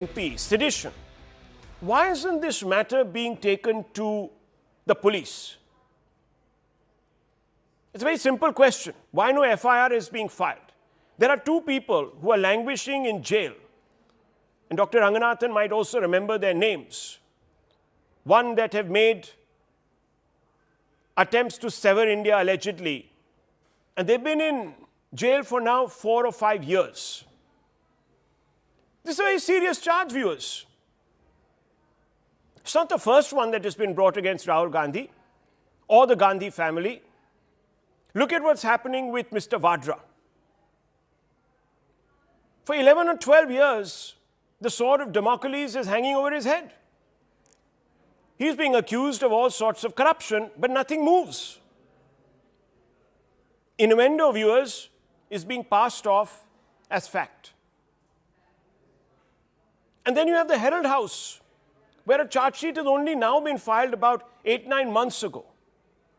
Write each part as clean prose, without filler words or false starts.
Sedition. Why isn't this matter being taken to the police? It's a very simple question. Why no FIR is being filed? There are two people who are languishing in jail. And Dr. Ranganathan might also remember their names. One that have made attempts to sever India allegedly. And they've been in jail for now 4 or 5 years. This is a very serious charge, viewers. It's not the first one that has been brought against Rahul Gandhi or the Gandhi family. Look at what's happening with Mr. Vadra. For 11 or 12 years, the sword of Damocles is hanging over his head. He's being accused of all sorts of corruption, but nothing moves. Innuendo, viewers, is being passed off as fact. And then you have the Herald House, where a charge sheet has only now been filed about 8-9 months ago.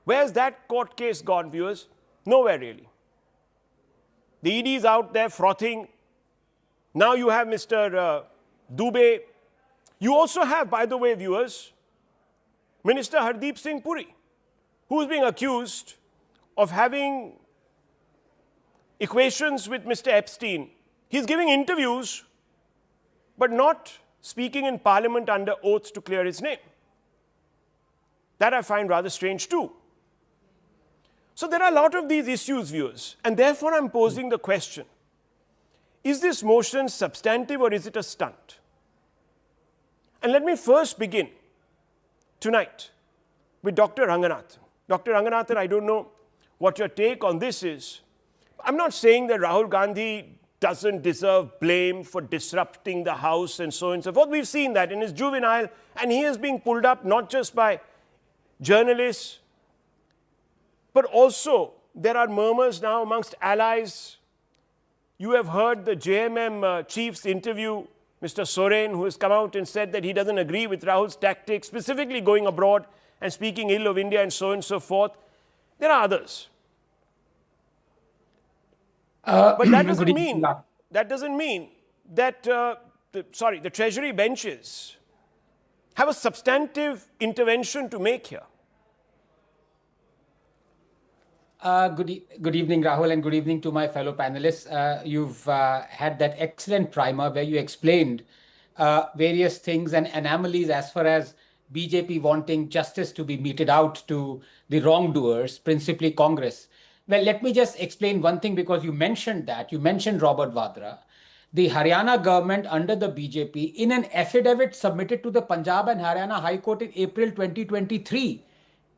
Where's that court case gone, viewers? Nowhere really. The ED is out there frothing. Now you have Mr. Dubey. You also have, by the way, viewers, Minister Hardeep Singh Puri, who is being accused of having equations with Mr. Epstein. He's giving interviews, but not speaking in Parliament under oath to clear his name. That I find rather strange too. So there are a lot of these issues, viewers, and therefore I'm posing the question, is this motion substantive or is it a stunt? And let me first begin tonight with Dr. Ranganathan. Dr. Ranganathan, I don't know what your take on this is. I'm not saying that Rahul Gandhi doesn't deserve blame for disrupting the House and so on and so forth. We've seen that in his juvenile, and he is being pulled up not just by journalists, but also there are murmurs now amongst allies. You have heard the JMM chief's interview, Mr. Soren, who has come out and said that he doesn't agree with Rahul's tactics, specifically going abroad and speaking ill of India and so on and so forth. There are others. But that doesn't mean that the Treasury benches have a substantive intervention to make here. Good evening, Rahul, and good evening to my fellow panelists. You've had that excellent primer where you explained various things and anomalies as far as BJP wanting justice to be meted out to the wrongdoers, principally Congress. Well, let me just explain one thing, because you mentioned that. You mentioned Robert Vadra. The Haryana government under the BJP, in an affidavit submitted to the Punjab and Haryana High Court in April 2023,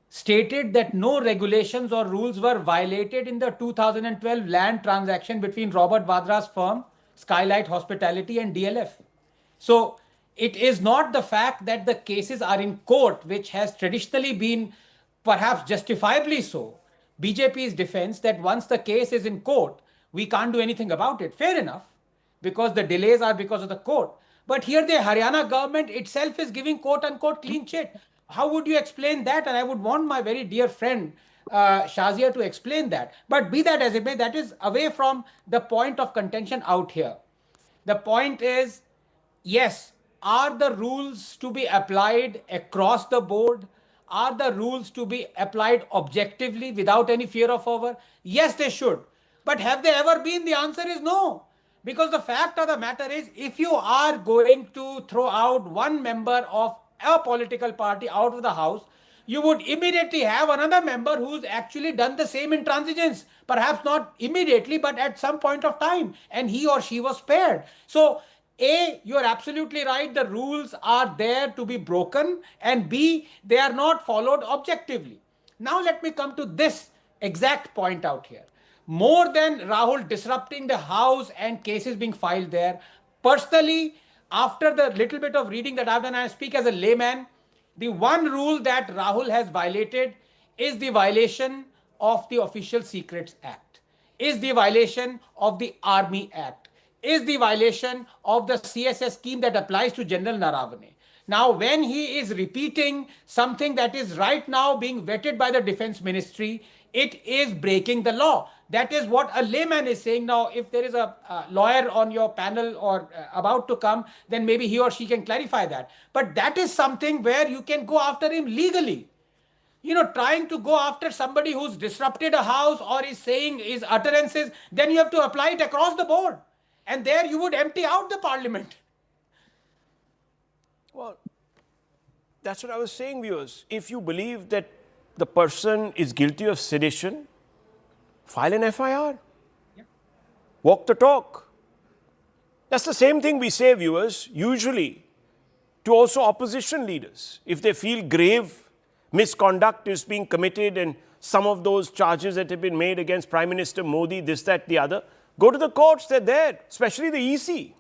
stated that no regulations or rules were violated in the 2012 land transaction between Robert Vadra's firm, Skylight Hospitality, and DLF. So it is not the fact that the cases are in court, which has traditionally been perhaps justifiably so, BJP's defense, that once the case is in court, we can't do anything about it. Fair enough, because the delays are because of the court. But here the Haryana government itself is giving quote-unquote clean chit. How would you explain that? And I would want my very dear friend Shazia to explain that. But be that as it may, that is away from the point of contention out here. The point is, yes, are the rules to be applied across the board? Are the rules to be applied objectively without any fear of favor? Yes, they should. But have they ever been? The answer is no. Because the fact of the matter is, if you are going to throw out one member of a political party out of the House, you would immediately have another member who's actually done the same intransigence. Perhaps not immediately, but at some point of time. And he or she was spared. So, A, you're absolutely right, the rules are there to be broken, and B, they are not followed objectively. Now let me come to this exact point out here. More than Rahul disrupting the House and cases being filed there, personally, after the little bit of reading that I've done, I speak as a layman, the one rule that Rahul has violated is the violation of the Official Secrets Act, is the violation of the Army Act, is the violation of the CSS scheme that applies to General Naravane. Now, when he is repeating something that is right now being vetted by the Defense Ministry, it is breaking the law. That is what a layman is saying. Now, if there is a lawyer on your panel or about to come, then maybe he or she can clarify that. But that is something where you can go after him legally. Trying to go after somebody who's disrupted a house or is saying his utterances, then you have to apply it across the board. And there you would empty out the parliament. Well, that's what I was saying, viewers. If you believe that the person is guilty of sedition, file an FIR. Yeah. Walk the talk. That's the same thing we say, viewers, usually to also opposition leaders. If they feel grave misconduct is being committed and some of those charges that have been made against Prime Minister Modi, this, that, the other, go to the courts, they're there, especially the EC.